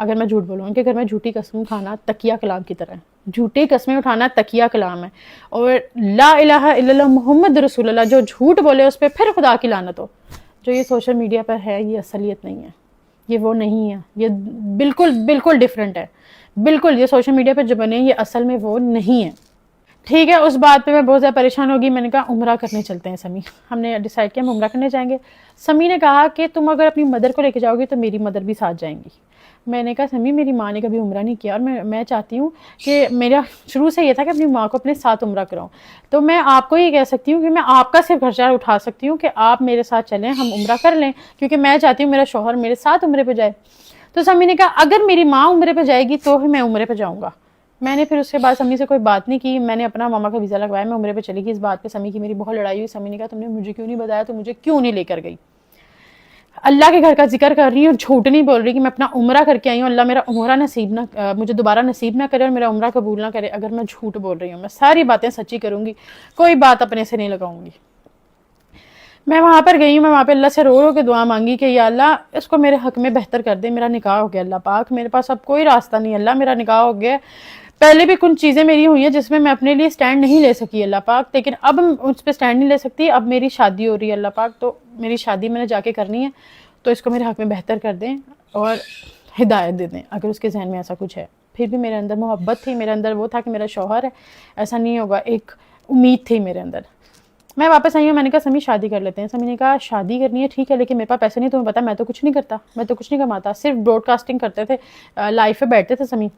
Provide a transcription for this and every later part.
اگر میں جھوٹ بولوں. ان کے گھر میں جھوٹی قسم کھانا تکیہ کلام کی طرح ہے. جھوٹی قسمیں اٹھانا تکیہ کلام ہے. اور لا الہ الا اللہ محمد رسول اللہ جو جھوٹ بولے اس پہ پھر خدا کی لعنت ہو. جو یہ سوشل میڈیا پر ہے یہ اصلیت نہیں ہے, یہ وہ نہیں ہے, یہ بالکل بالکل ڈفرینٹ ہے. بالکل یہ سوشل میڈیا پہ جو بنے یہ اصل میں وہ نہیں ہے. ٹھیک ہے, اس بات پہ میں بہت زیادہ پریشان ہوگی. میں نے کہا عمرہ کرنے چلتے ہیں سمی. ہم نے ڈیسائیڈ کیا ہم عمرہ کرنے جائیں گے. سمی نے کہا کہ تم اگر اپنی مدر کو لے کے جاؤ گی تو میری مدر بھی ساتھ جائیں گی. میں نے کہا سمی میری ماں نے کبھی عمرہ نہیں کیا اور میں چاہتی ہوں کہ میرا شروع سے یہ تھا کہ اپنی ماں کو اپنے ساتھ عمرہ کراؤں. تو میں آپ کو یہ کہہ سکتی ہوں کہ میں آپ کا صرف خرچہ اٹھا سکتی ہوں کہ آپ میرے ساتھ چلیں, ہم عمرہ کر لیں, کیونکہ میں چاہتی ہوں میرا شوہر میرے ساتھ عمرے پہ جائے. تو سمی نے کہا اگر میری ماں عمرے پہ جائے گی تو ہی میں عمرے پہ جاؤں گا. میں نے پھر اس کے بعد سمی سے کوئی بات نہیں کی. میں نے اپنا ماما کا ویزا لگوایا, میں عمرے پہ چلی گئی. اس بات پہ سمی کی میری بہت لڑائی ہوئی. سمی نے کہا تم نے مجھے کیوں نہیں بتایا, تو مجھے کیوں نہیں لے کر گئی. اللہ کے گھر کا ذکر کر رہی ہوں, جھوٹ نہیں بول رہی کہ میں اپنا عمرہ کر کے آئی ہوں. اللہ میرا عمرہ نصیب نہ مجھے دوبارہ نصیب نہ کرے اور میرا عمرہ قبول نہ کرے اگر میں جھوٹ بول رہی ہوں. میں ساری باتیں سچی کروں گی, کوئی بات اپنے سے نہیں لگاؤں گی. میں وہاں پر گئی ہوں, میں وہاں پہ اللہ سے رو رو کے دعا مانگی کہ یا اللہ اس کو میرے حق میں بہتر کر دے. میرا نکاح ہو گیا اللہ پاک, میرے پاس اب کوئی راستہ نہیں. اللہ میرا نکاح ہو گیا. پہلے بھی کچھ چیزیں میری ہوئی ہیں جس میں اپنے لیے سٹینڈ نہیں لے سکی اللہ پاک, لیکن اب اس پہ سٹینڈ نہیں لے سکتی. اب میری شادی ہو رہی ہے اللہ پاک, تو میری شادی میں نے جا کے کرنی ہے, تو اس کو میرے حق میں بہتر کر دیں اور ہدایت دے دیں اگر اس کے ذہن میں ایسا کچھ ہے. پھر بھی میرے اندر محبت تھی, میرے اندر وہ تھا کہ میرا شوہر ہے, ایسا نہیں ہوگا, ایک امید تھی میرے اندر. میں واپس آئی ہوں, میں نے کہا سمی شادی کر لیتے ہیں. سمی نے کہا شادی کرنی ہے ٹھیک ہے, لیکن میرے پاس پیسے نہیں. تمہیں پتا میں تو کچھ نہیں کرتا, میں تو کچھ نہیں کماتا, صرف براڈ کاسٹنگ کرتے تھے, لائف پہ بیٹھتے تھے سمی,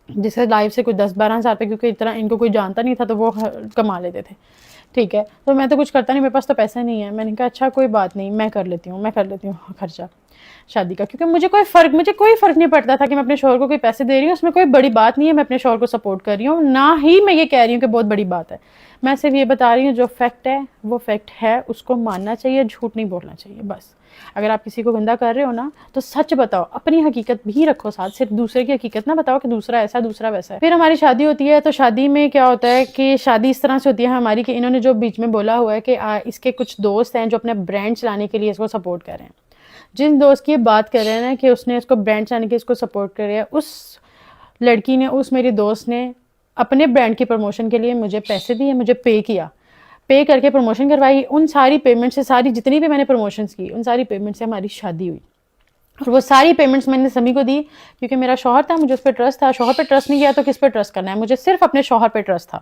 جس سے لائف سے کوئی 10-12 ہزار روپے, کیونکہ اتنا ان کو کوئی جانتا نہیں تھا تو وہ کما لیتے تھے. ٹھیک ہے, تو میں تو کچھ کرتا نہیں, میرے پاس تو پیسے نہیں ہے. میں نے کہا اچھا کوئی بات نہیں, میں کر لیتی ہوں خرچہ شادی کا, کیونکہ مجھے کوئی فرق نہیں پڑتا تھا کہ میں اپنے شوہر کو کوئی پیسے دے رہی ہوں, اس میں کوئی بڑی بات نہیں ہے. میں اپنے شوہر کو سپورٹ کر رہی ہوں, نہ ہی میں یہ کہہ رہی ہوں کہ بہت بڑی بات ہے. میں صرف یہ بتا رہی ہوں جو فیکٹ ہے وہ فیکٹ ہے, اس کو ماننا چاہیے, جھوٹ نہیں بولنا چاہیے. بس اگر آپ کسی کو گندا کر رہے ہو نا تو سچ بتاؤ, اپنی حقیقت بھی رکھو ساتھ, صرف دوسرے کی حقیقت نہ بتاؤ کہ دوسرا ایسا دوسرا ویسا ہے. پھر ہماری شادی ہوتی ہے, تو شادی میں کیا ہوتا ہے کہ شادی اس طرح سے ہوتی ہے ہماری کہ انہوں نے جو بیچ میں بولا ہوا ہے کہ اس کے کچھ دوست ہیں جو اپنے برانڈ چلانے کے لیے اس کو سپورٹ کر رہے ہیں. جن دوست کی یہ بات کر رہے ہیں نا کہ اس نے اس کو برانڈ چلانے کے اس کو سپورٹ کر رہا ہے, اس لڑکی نے, اس میری دوست نے اپنے برانڈ کی پروموشن کے لیے مجھے پیسے دیے, مجھے پے کر کے پروموشن کروائی. ان ساری پیمنٹ سے, ساری جتنی بھی میں نے پروموشنز کی, ان ساری پیمنٹ سے ہماری شادی ہوئی. اور وہ ساری پیمنٹس میں نے سمی کو دی, کیونکہ میرا شوہر تھا, مجھے اس پہ ٹرسٹ تھا. شوہر پہ ٹرسٹ نہیں کیا تو کس پہ ٹرسٹ کرنا ہے, مجھے صرف اپنے شوہر پہ ٹرسٹ تھا.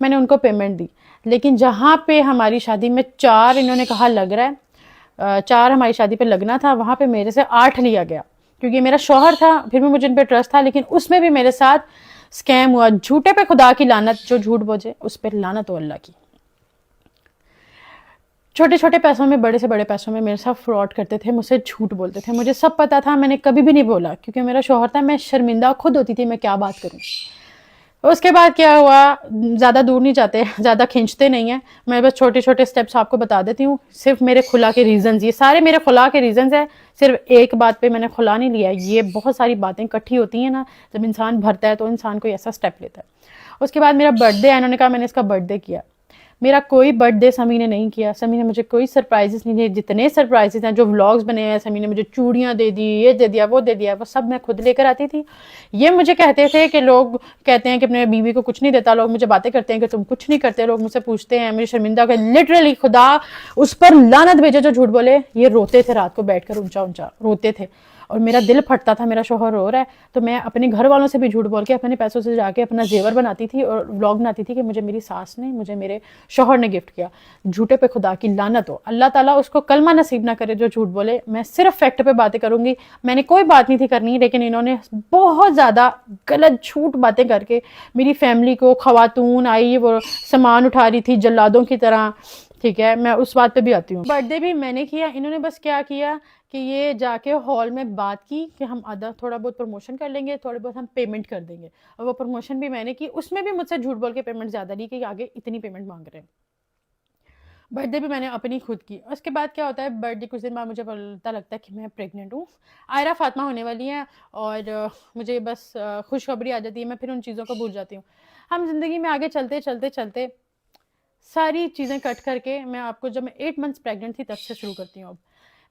میں نے ان کو پیمنٹ دی. لیکن جہاں پہ ہماری شادی میں 4 انہوں نے کہا لگ رہا ہے, 4 ہماری شادی پہ لگنا تھا, وہاں پہ میرے سے 8 لیا گیا, کیونکہ میرا شوہر تھا, پھر بھی مجھے ان پہ ٹرسٹ تھا, لیکن اس میں بھی میرے ساتھ اسکیم ہوا. جھوٹے پہ خدا کی لعنت, جو جھوٹ بولے اس پہ لعنت ہو اللہ کی. چھوٹے چھوٹے پیسوں میں, بڑے سے بڑے پیسوں میں میرے ساتھ فراڈ کرتے تھے, مجھ سے جھوٹ بولتے تھے. مجھے سب پتا تھا, میں نے کبھی بھی نہیں بولا کیونکہ میرا شوہر تھا. میں شرمندہ خود ہوتی تھی, میں کیا بات کروں. اس کے بعد کیا ہوا, زیادہ دور نہیں جاتے, زیادہ کھینچتے نہیں ہیں, میں بس چھوٹے چھوٹے سٹیپس آپ کو بتا دیتی ہوں. صرف میرے خلا کے ریزنز, یہ سارے میرے خلا کے ریزنز ہیں, صرف ایک بات پہ میں نے خلا نہیں لیا. یہ بہت ساری باتیں اکٹھی ہوتی ہیں نا, جب انسان بھرتا ہے تو انسان کوئی ایسا سٹیپ لیتا ہے. اس کے بعد میرا برتھ ڈے, انہوں نے کہا میں نے اس کا برتھ ڈے کیا. میرا کوئی برتھ ڈے سمی نے نہیں کیا. سمی نے مجھے کوئی سرپرائزز نہیں دیے. جتنے سرپرائزز ہیں جو ولاگز بنے ہیں, سمی نے مجھے چوڑیاں دے دی, یہ دے دیا, وہ دے دیا, وہ سب میں خود لے کر آتی تھی. یہ مجھے کہتے تھے کہ لوگ کہتے ہیں کہ اپنے بیوی کو کچھ نہیں دیتا, لوگ مجھے باتیں کرتے ہیں کہ تم کچھ نہیں کرتے, لوگ مجھ سے پوچھتے ہیں, مجھے شرمندہ کر, لٹرلی خدا اس پر لعنت بھیجے جو جھوٹ بولے. یہ روتے تھے رات کو بیٹھ کر, اونچا اونچا روتے تھے, اور میرا دل پھٹتا تھا, میرا شوہر رو رہا ہے. تو میں اپنے گھر والوں سے بھی جھوٹ بول کے اپنے پیسوں سے جا کے اپنا زیور بناتی تھی اور ولاگ بناتی تھی کہ مجھے میری ساس نے, مجھے میرے شوہر نے گفٹ کیا. جھوٹے پہ خدا کی لعنت ہو, اللہ تعالیٰ اس کو کلمہ نصیب نہ کرے جو جھوٹ بولے. میں صرف فیکٹ پہ باتیں کروں گی, میں نے کوئی بات نہیں تھی کرنی, لیکن انہوں نے بہت زیادہ غلط جھوٹ باتیں کر کے میری فیملی کو, خواتون آئی وہ سامان اٹھا رہی تھی جلادوں کی طرح. ٹھیک ہے, میں اس بات پہ بھی آتی ہوں. برتھ ڈے بھی میں نے کیا, انہوں نے بس کیا کیا کہ یہ جا کے ہال میں بات کی کہ ہم آدھا تھوڑا بہت پروموشن کر لیں گے, تھوڑے بہت ہم پیمنٹ کر دیں گے. اور وہ پروموشن بھی میں نے کی, اس میں بھی مجھ سے جھوٹ بول کے پیمنٹ زیادہ لی کہ آگے اتنی پیمنٹ مانگ رہے ہیں. برتھ ڈے بھی میں نے اپنی خود کی. اس کے بعد کیا ہوتا ہے, برتھ ڈے کچھ دن بعد مجھے پتا لگتا ہے کہ میں پریگننٹ ہوں, آئرہ فاطمہ ہونے والی ہیں, اور مجھے بس خوشخبری آ جاتی ہے. میں پھر ان چیزوں کو بھول جاتی ہوں. ہم زندگی میں آگے چلتے چلتے چلتے ساری چیزیں کٹ کر کے, میں آپ کو جب میں 8 months پریگننٹ تھی تب سے شروع کرتی ہوں. اب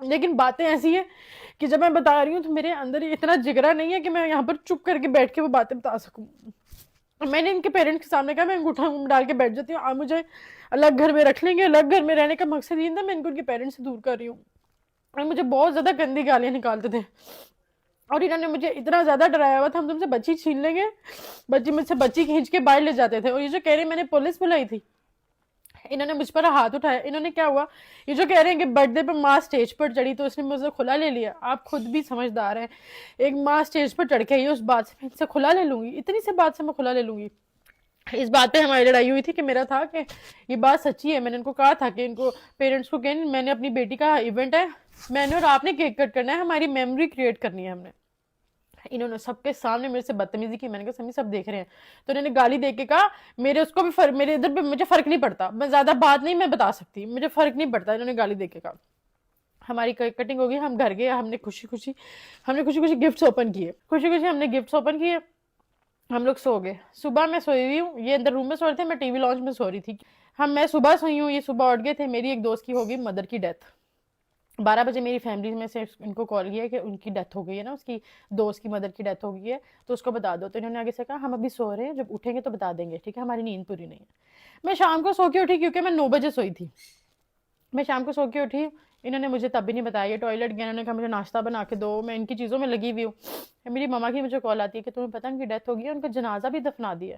لیکن باتیں ایسی ہیں کہ جب میں بتا رہی ہوں تو میرے اندر اتنا جگرا نہیں ہے کہ میں یہاں پر چپ کر کے بیٹھ کے وہ باتیں بتا سکوں. میں نے ان کے پیرنٹس کے سامنے کہا میں انگوٹھا ڈال کے بیٹھ جاتی ہوں, آپ مجھے الگ گھر میں رکھ لیں گے. الگ گھر میں رہنے کا مقصد یہ تھا, میں ان کو ان کے پیرنٹس سے دور کر رہی ہوں. اور مجھے بہت زیادہ گندی گالیاں نکالتے تھے, اور انہوں نے مجھے اتنا زیادہ ڈرایا ہوا تھا, ہم تم سے بچی چھین لیں گے. بچی مجھ سے بچی کھینچ کے باہر لے جاتے تھے. اور یہ جو کہہ رہے میں نے پولیس بلائی تھی, انہوں نے مجھ پر ہاتھ اٹھایا. انہوں نے کیا ہوا, یہ جو کہہ رہے ہیں کہ برتھ ڈے پہ ماں اسٹیج پر چڑھی تو اس نے مجھے کھلا لے لیا. آپ خود بھی سمجھدار ہیں, ایک ماں اسٹیج پر چڑھ کے آئی, اس بات سے میں ان سے کھلا لے لوں گی, اتنی سی بات سے میں کھلا لے لوں گی. اس بات پہ ہماری لڑائی ہوئی تھی کہ میرا تھا کہ یہ بات سچی ہے. میں نے ان کو کہا تھا کہ ان کو پیرنٹس کو کہ میں نے اپنی بیٹی کا ایونٹ ہے, میں نے اور آپ نے کیک کٹ کرنا ہے, ہماری میموری کریٹ کرنی ہے ہم نے. انہوں نے سب کے سامنے میرے سے بدتمیزی کی. میں نے کہا سمی سب دیکھ رہے ہیں. تو انہوں نے گالی دے کے کہا میرے اس کو بھی میرے ادھر پہ مجھے فرق نہیں پڑتا, میں زیادہ بات نہیں میں بتا سکتی, مجھے فرق نہیں پڑتا. انہوں نے گالی دے کے کہا. ہماری کٹنگ ہو گئی, ہم گھر گئے, ہم نے خوشی خوشی گفٹس اوپن کیے, ہم نے گفٹس اوپن کیے, ہم لوگ سو گئے. صبح میں سوئی ہوئی ہوں, یہ اندر روم میں سو رہے تھے, میں ٹی وی لانچ میں سو رہی تھی. میں صبح سوئی ہوں, یہ صبح اٹھ گئے تھے. میری ایک دوست کی ہو گئی مدر کی ڈیتھ. 12 بجے میری فیملی میں سے ان کو کال کیا کہ ان کی ڈیتھ ہو گئی ہے نا, اس کی دوست کی مدر کی ڈیتھ ہو گئی ہے, تو اس کو بتا دو. تو انہوں نے آگے سے کہا ہم ابھی سو رہے ہیں, جب اٹھیں گے تو بتا دیں گے, ٹھیک ہے, ہماری نیند پوری نہیں ہے. میں شام کو سو کے اٹھی, کیونکہ میں 9 بجے سوئی تھی. میں شام کو سو کے اٹھی, انہوں نے مجھے تب بھی نہیں بتایا. یہ ٹوائلٹ گیا, انہوں نے کہا مجھے ناشتہ بنا کے دو, میں ان کی چیزوں میں لگی ہوئی ہوں. میری ماما کی مجھے کال آتی ہے کہ تمہیں پتہ ان کی ڈیتھ ہو گئی ہے, ان کا جنازہ بھی دفنا دیا.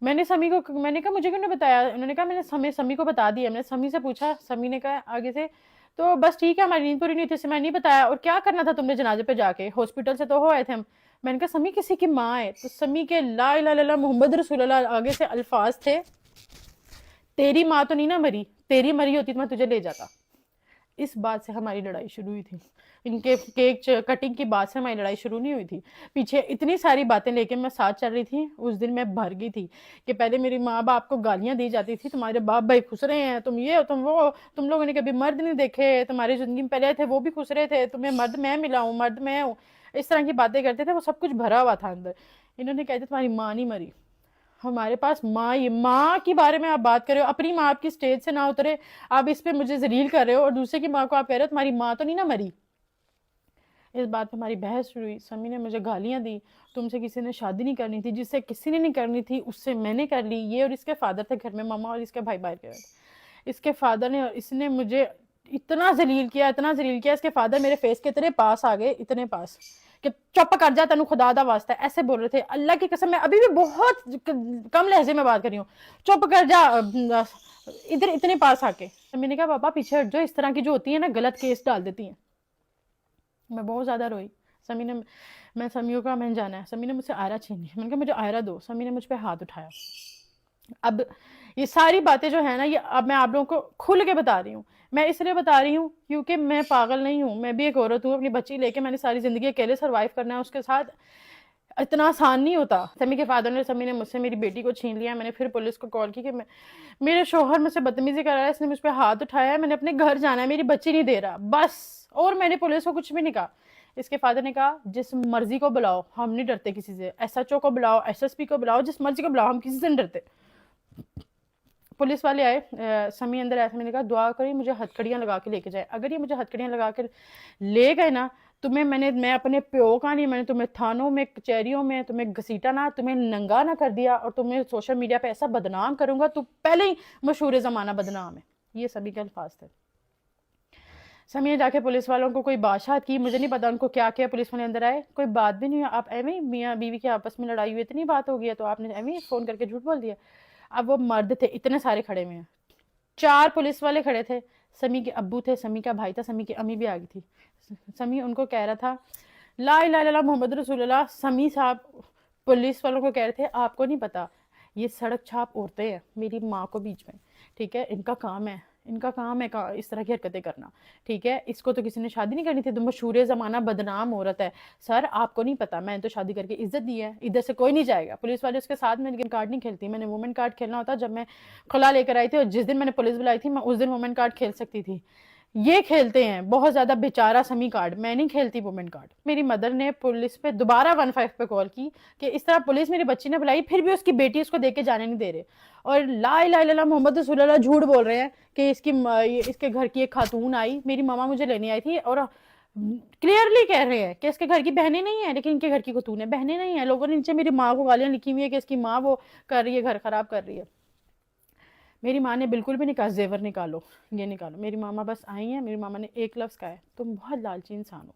میں نے سمی کو, میں نے کہا مجھے کیوں نہیں بتایا. انہوں نے کہا میں نے سمی کو بتا دیا. میں نے سمی سے پوچھا, سمی نے کہا آگے سے تو بس ٹھیک ہے, ہماری نیند پوری نہیں تھی, اسے میں نہیں بتایا. اور کیا کرنا تھا تم نے جنازے پہ جا کے, ہاسپٹل سے تو ہو آئے تھے ہم. میں نے کہا سمی کسی کی ماں ہے. تو سمی کے لا الہ الا اللہ محمد رسول اللہ آگے سے الفاظ تھے, تیری ماں تو نہیں نا مری, تیری مری ہوتی تو میں تجھے لے جاتا. اس بات سے ہماری لڑائی شروع ہوئی تھی. ان کے کیک کٹنگ کی بات سے ہماری لڑائی شروع نہیں ہوئی تھی. پیچھے اتنی ساری باتیں لے کے میں ساتھ چل رہی تھی. اس دن میں بھر گئی تھی کہ پہلے میری ماں باپ کو گالیاں دی جاتی تھی, تمہارے باپ بھائی خوش رہے ہیں, تم یہ تم وہ, تم لوگوں نے کبھی مرد نہیں دیکھے, تمہاری زندگی میں پہلے تھے وہ بھی خوش رہے تھے, تمہیں مرد میں ملا ہوں, مرد میں ہوں. اس طرح کی باتیں کرتے تھے, وہ سب کچھ بھرا ہوا تھا اندر. انہوں نے کہتے تمہاری ماں نہیں مری, ہمارے پاس ماں کے بارے میں آپ بات کر رہے ہو, اپنی ماں آپ کی سٹیج سے نہ اترے, آپ اس پہ مجھے ذلیل کر رہے ہو, اور دوسرے کی ماں کو آپ کہہ رہے ہو تمہاری ماں تو نہیں نہ مری. اس بات پہ ہماری بحث شروع ہوئی. سمی نے مجھے گالیاں دی, تم سے کسی نے شادی نہیں کرنی تھی, جس سے کسی نے نہیں کرنی تھی اس سے میں نے کر لی. یہ اور اس کے فادر تھے گھر میں, ماما اور اس کے بھائی باہر کے. اس کے فادر نے, اس نے مجھے اتنا ذلیل کیا, اتنا ذلیل کیا. اس کے فادر میرے فیس کے اتنے پاس آ گئے, اتنے پاس کہ چپ کر جا, تینوں خدا دا واسطہ, ایسے بول رہے تھے. اللہ کی قسم, میں ابھی بھی بہت کم لہجے میں بات کر رہی ہوں, چپ کر جا, ادھر اتنے پاس آ کے. میں نے کہا پاپا پیچھے ہٹ جو, اس طرح کی جو ہوتی ہیں نا غلط کیس ڈال دیتی ہیں. میں بہت زیادہ روئی. سمی نے, میں سمیوں کا میں جانا ہے, سمی نے مجھ سے آئرہ چھین لی. میں نے کہا مجھے آئرہ دو. سمی نے مجھ پہ ہاتھ اٹھایا. اب یہ ساری باتیں جو ہے نا, یہ اب میں آپ لوگوں کو کھل کے بتا رہی ہوں. میں اس لیے بتا رہی ہوں کیونکہ میں پاگل نہیں ہوں, میں بھی ایک عورت ہوں, اپنی بچی لے کے میں نے ساری زندگی اکیلے سروائیو کرنا ہے, اس کے ساتھ اتنا آسان نہیں ہوتا. سمی کے فادر نے, سمی نے مجھ سے میری بیٹی کو چھین لیا. میں نے پھر پولیس کو کال کی کہ میرے شوہر مجھ سے بدتمیزی کر رہا ہے, اس نے مجھ پہ ہاتھ اٹھایا ہے, میں نے اپنے گھر جانا ہے, میری بچی نہیں دے رہا بس. اور میں نے پولیس کو کچھ بھی نہیں کہا. اس کے فادر نے کہا جس مرضی کو بلاؤ, ہم نہیں ڈرتے کسی سے, ایس ایچ او کو بلاؤ, ایس ایس پی کو بلاؤ, جس مرضی کو بلاؤ, ہم کسی سے نہیں ڈرتے. پولیس والے آئے, سمی اندر آیا. میں نے کہا دعا کری مجھے ہتھکڑیاں لگا کے لے کے جائے. اگر یہ مجھے ہتھکڑیاں لگا کے لے گئے نا, تمہیں میں اپنے پیو کا نہیں, میں نے تمہیں تھانوں میں, کچہریوں میں تمہیں گھسیٹا نہ, تمہیں ننگا نہ کر دیا, اور تمہیں سوشل میڈیا پہ ایسا بدنام کروں گا, تو پہلے ہی مشہور زمانہ بدنام ہے. یہ سبھی کے الفاظ تھے. سمی نے جا کے پولیس والوں کو کوئی بادشاہت کی, مجھے نہیں پتا ان کو کیا کیا. پولیس والے اندر آئے, کوئی بات بھی نہیں, آپ ایویں میاں بیوی کے آپس میں لڑائی ہوئی, اتنی بات ہو گئی ہے تو آپ نے ایویں فون کر کے جھوٹ بول دیا. اب وہ مرد تھے اتنے سارے کھڑے ہوئے ہیں, 4 پولیس والے کھڑے تھے. سمی کے ابو تھے, سمی کا بھائی تھا, سمی کی امی بھی آ گئی تھی. سمی ان کو کہہ رہا تھا لا الہ الا اللہ محمد رسول اللہ. سمی صاحب پولیس والوں کو کہہ رہے تھے آپ کو نہیں پتا یہ سڑک چھاپ عورتیں ہیں, میری ماں کو بیچ میں, ٹھیک ہے, ان کا کام ہے اس طرح کی حرکتیں کرنا, ٹھیک ہے, اس کو تو کسی نے شادی نہیں کرنی تھی, تو مشہور زمانہ بدنام عورت ہے. سر آپ کو نہیں پتا, میں نے تو شادی کر کے عزت دی ہے, ادھر سے کوئی نہیں جائے گا. پولیس والے اس کے ساتھ میں لیکن کارڈ نہیں کھیلتی, میں نے وومن کارڈ کھیلنا ہوتا جب میں خلا لے کر آئی تھی, اور جس دن میں نے پولیس بلائی تھی میں اس دن وومن کارڈ کھیل سکتی تھی. یہ کھیلتے ہیں بہت زیادہ بیچارہ سمی کارڈ. میں نہیں کھیلتی وومن کارڈ. میری مدر نے پولیس پہ دوبارہ 15 پہ کال کی کہ اس طرح پولیس میری بچی نے بلائی, پھر بھی اس کی بیٹی اس کو دیکھ کے جانے نہیں دے رہے, اور لا الہ الا اللہ محمد رسول اللہ جھوٹ بول رہے ہیں کہ اس کے گھر کی ایک خاتون آئی, میری ماما مجھے لینے آئی تھی, اور کلیئرلی کہہ رہے ہیں کہ اس کے گھر کی بہنیں نہیں ہیں, لیکن ان کے گھر کی خاتون ہے, بہنیں نہیں ہیں. لوگوں نے نیچے میری ماں کو گالیاں لکھی ہوئی ہے کہ اس کی ماں وہ کر رہی ہے, گھر خراب کر رہی ہے. میری ماں نے بالکل بھی نہیں کہا زیور نکالو, یہ نکالو. میری ماما بس آئی ہیں, میری ماما نے ایک لفظ کہا ہے, تم بہت لالچی انسان ہو.